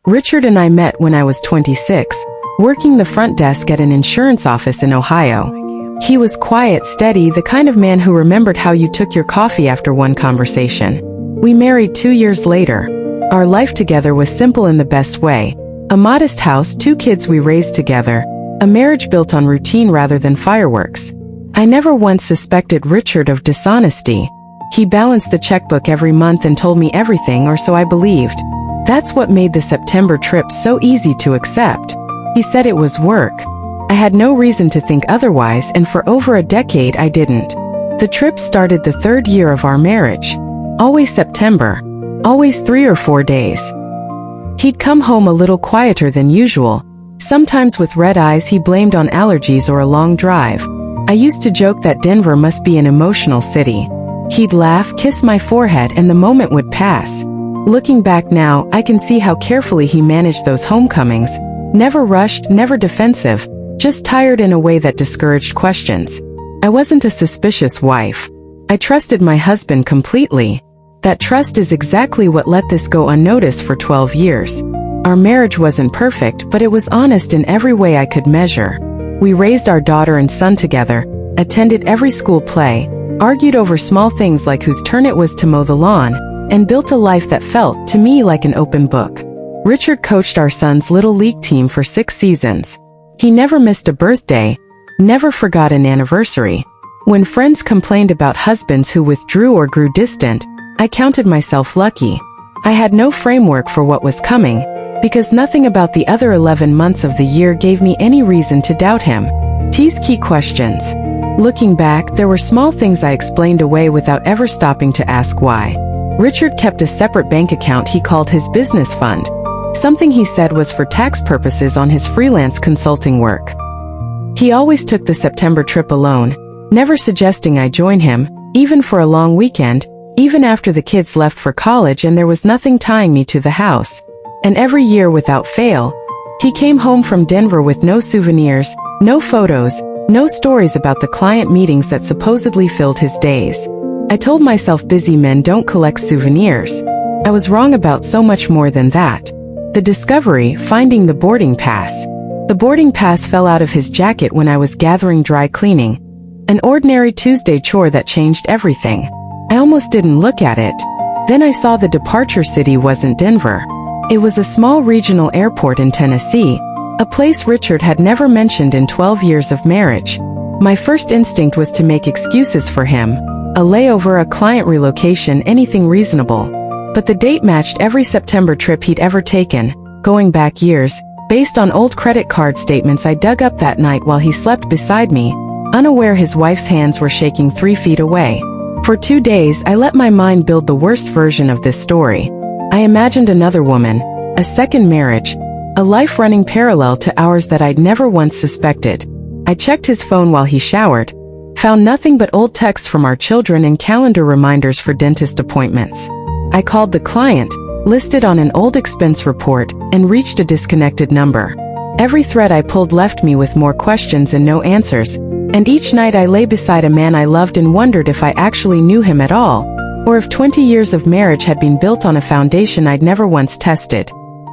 Richard and I met when I was 26, working the front desk at an insurance office in Ohio. He was quiet, steady, the kind of man who remembered how you took your coffee after one conversation. We married 2 years later. Our life together was simple in the best way. A modest house, 2 kids we raised together, a marriage built on routine rather than fireworks. I never once suspected Richard of dishonesty. He balanced the checkbook every month and told me everything, or so I believed. That's what made the September trip so easy to accept. He said it was work. I had no reason to think otherwise, and for over a decade I didn't. The trip started the 3rd year of our marriage. Always September. Always 3 or 4 days. He'd come home a little quieter than usual. Sometimes with red eyes he blamed on allergies or a long drive. I used to joke that Denver must be an emotional city. He'd laugh, kiss my forehead, and the moment would pass. Looking back now, I can see how carefully he managed those homecomings. Never rushed, never defensive, just tired in a way that discouraged questions. I wasn't a suspicious wife. I trusted my husband completely. That trust is exactly what let this go unnoticed for 12 years. Our marriage wasn't perfect, but it was honest in every way I could measure. We raised our daughter and son together, attended every school play, argued over small things like whose turn it was to mow the lawn, and built a life that felt, to me, like an open book. Richard coached our son's little league team for 6 seasons. He never missed a birthday, never forgot an anniversary. When friends complained about husbands who withdrew or grew distant, I counted myself lucky. I had no framework for what was coming, because nothing about the other 11 months of the year gave me any reason to doubt him. T's key questions. Looking back, there were small things I explained away without ever stopping to ask why. Richard kept a separate bank account he called his business fund. Something he said was for tax purposes on his freelance consulting work. He always took the September trip alone, never suggesting I join him, even for a long weekend, even after the kids left for college and there was nothing tying me to the house. And every year without fail, he came home from Denver with no souvenirs, no photos, no stories about the client meetings that supposedly filled his days. I told myself busy men don't collect souvenirs. I was wrong about so much more than that. The discovery, finding the boarding pass. The boarding pass fell out of his jacket when I was gathering dry cleaning. An ordinary Tuesday chore that changed everything. I almost didn't look at it. Then I saw the departure city wasn't Denver. It was a small regional airport in Tennessee, a place Richard had never mentioned in 12 years of marriage. My first instinct was to make excuses for him. A layover, a client relocation, anything reasonable. But the date matched every September trip he'd ever taken, going back years, based on old credit card statements I dug up that night while he slept beside me, unaware his wife's hands were shaking 3 feet away. For 2 days, I let my mind build the worst version of this story. I imagined another woman, a second marriage, a life running parallel to ours that I'd never once suspected. I checked his phone while he showered, found nothing but old texts from our children and calendar reminders for dentist appointments. I called the client, listed on an old expense report, and reached a disconnected number. Every thread I pulled left me with more questions and no answers, and each night I lay beside a man I loved and wondered if I actually knew him at all, or if 20 years of marriage had been built on a foundation I'd never once tested.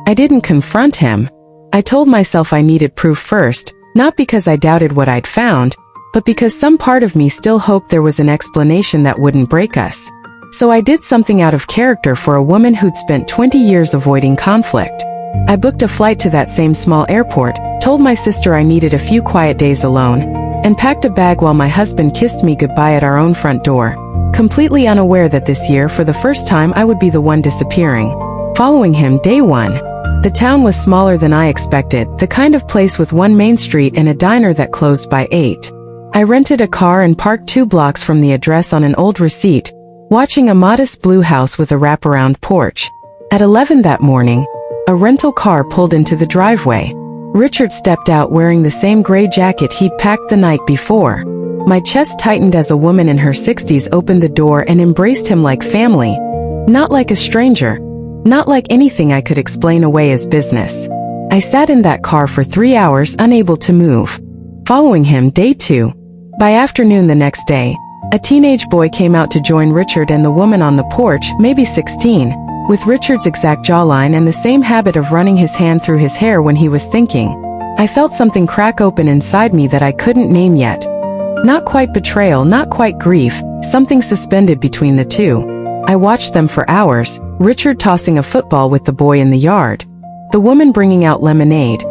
I didn't confront him. I told myself I needed proof first, not because I doubted what I'd found, but because some part of me still hoped there was an explanation that wouldn't break us. So I did something out of character for a woman who'd spent 20 years avoiding conflict. I booked a flight to that same small airport, told my sister I needed a few quiet days alone, and packed a bag while my husband kissed me goodbye at our own front door, completely unaware that this year, for the first time, I would be the one disappearing. Following him day one. The town was smaller than I expected, the kind of place with one main street and a diner that closed by 8. I rented a car and parked 2 blocks from the address on an old receipt, watching a modest blue house with a wraparound porch. At 11 that morning, a rental car pulled into the driveway. Richard stepped out wearing the same gray jacket he'd packed the night before. My chest tightened as a woman in her 60s opened the door and embraced him like family. Not like a stranger. Not like anything I could explain away as business. I sat in that car for 3 hours, unable to move. Following him day 2. By afternoon the next day, a teenage boy came out to join Richard and the woman on the porch, maybe 16, with Richard's exact jawline and the same habit of running his hand through his hair when he was thinking. I felt something crack open inside me that I couldn't name yet. Not quite betrayal, not quite grief, something suspended between the two. I watched them for hours, Richard tossing a football with the boy in the yard, the woman bringing out lemonade,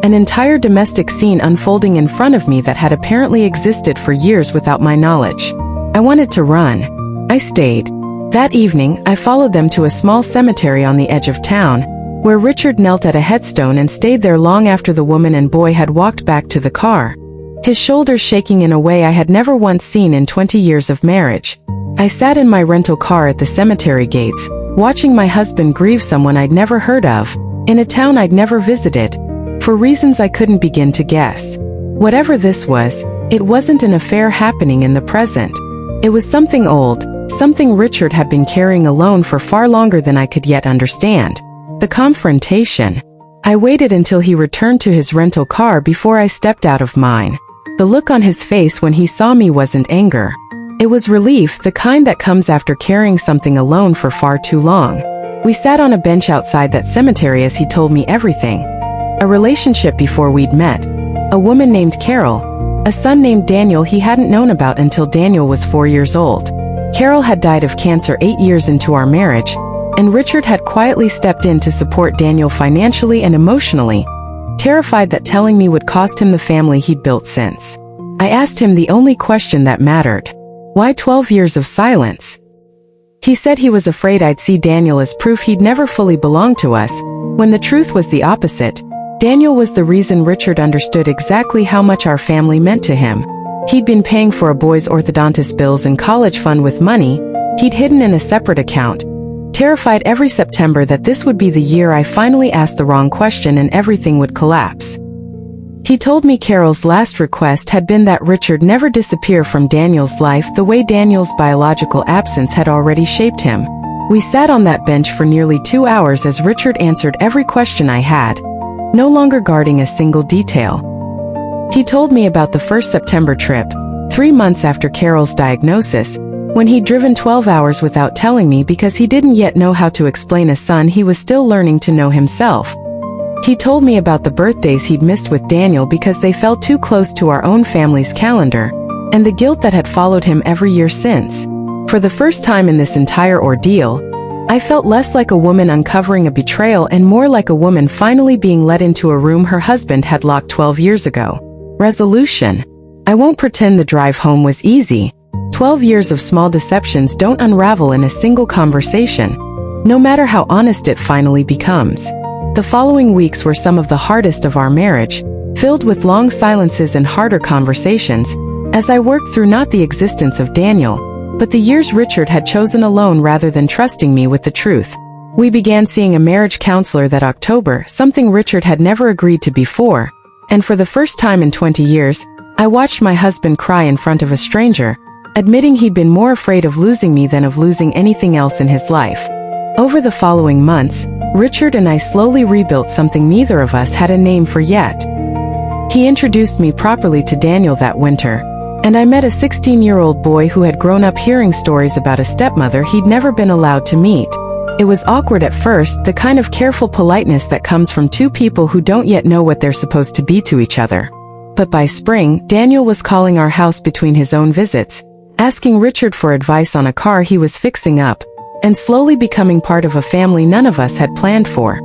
an entire domestic scene unfolding in front of me that had apparently existed for years without my knowledge. I wanted to run. I stayed. That evening, I followed them to a small cemetery on the edge of town, where Richard knelt at a headstone and stayed there long after the woman and boy had walked back to the car, his shoulders shaking in a way I had never once seen in 20 years of marriage. I sat in my rental car at the cemetery gates, watching my husband grieve someone I'd never heard of, in a town I'd never visited, for reasons I couldn't begin to guess. Whatever this was, it wasn't an affair happening in the present. It was something old, something Richard had been carrying alone for far longer than I could yet understand. The confrontation. I waited until he returned to his rental car before I stepped out of mine. The look on his face when he saw me wasn't anger. It was relief, the kind that comes after carrying something alone for far too long. We sat on a bench outside that cemetery as he told me everything. A relationship before we'd met. A woman named Carol. A son named Daniel he hadn't known about until Daniel was 4 years old. Carol had died of cancer 8 years into our marriage, and Richard had quietly stepped in to support Daniel financially and emotionally, terrified that telling me would cost him the family he'd built since. I asked him the only question that mattered. Why 12 years of silence? He said he was afraid I'd see Daniel as proof he'd never fully belonged to us, when the truth was the opposite. Daniel was the reason Richard understood exactly how much our family meant to him. He'd been paying for a boy's orthodontist bills and college fund with money he'd hidden in a separate account, terrified every September that this would be the year I finally asked the wrong question and everything would collapse. He told me Carol's last request had been that Richard never disappear from Daniel's life the way Daniel's biological absence had already shaped him. We sat on that bench for nearly 2 hours as Richard answered every question I had, no longer guarding a single detail. He told me about the first September trip, 3 months after Carol's diagnosis, when he'd driven 12 hours without telling me because he didn't yet know how to explain a son he was still learning to know himself. He told me about the birthdays he'd missed with Daniel because they fell too close to our own family's calendar, and the guilt that had followed him every year since. For the first time in this entire ordeal, I felt less like a woman uncovering a betrayal and more like a woman finally being led into a room her husband had locked 12 years ago. Resolution. I won't pretend the drive home was easy. 12 years of small deceptions don't unravel in a single conversation, no matter how honest it finally becomes. The following weeks were some of the hardest of our marriage, filled with long silences and harder conversations, as I worked through not the existence of Daniel, but the years Richard had chosen alone rather than trusting me with the truth. We began seeing a marriage counselor that October, something Richard had never agreed to before, and for the first time in 20 years, I watched my husband cry in front of a stranger, admitting he'd been more afraid of losing me than of losing anything else in his life. Over the following months, Richard and I slowly rebuilt something neither of us had a name for yet. He introduced me properly to Daniel that winter, and I met a 16-year-old boy who had grown up hearing stories about a stepmother he'd never been allowed to meet. It was awkward at first, the kind of careful politeness that comes from two people who don't yet know what they're supposed to be to each other. But by spring, Daniel was calling our house between his own visits, asking Richard for advice on a car he was fixing up, and slowly becoming part of a family none of us had planned for.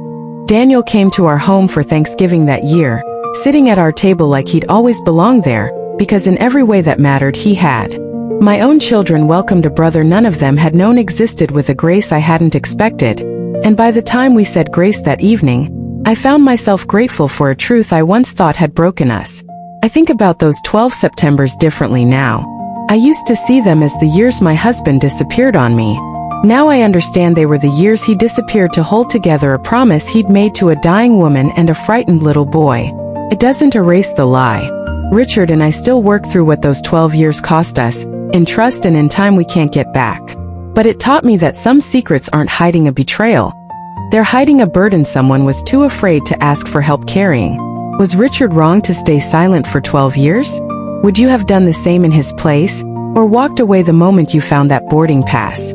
Daniel came to our home for Thanksgiving that year, sitting at our table like he'd always belonged there, because in every way that mattered he had. My own children welcomed a brother none of them had known existed with a grace I hadn't expected, and by the time we said grace that evening, I found myself grateful for a truth I once thought had broken us. I think about those 12 Septembers differently now. I used to see them as the years my husband disappeared on me. Now I understand they were the years he disappeared to hold together a promise he'd made to a dying woman and a frightened little boy. It doesn't erase the lie. Richard and I still work through what those 12 years cost us, in trust and in time we can't get back. But it taught me that some secrets aren't hiding a betrayal. They're hiding a burden someone was too afraid to ask for help carrying. Was Richard wrong to stay silent for 12 years? Would you have done the same in his place, or walked away the moment you found that boarding pass?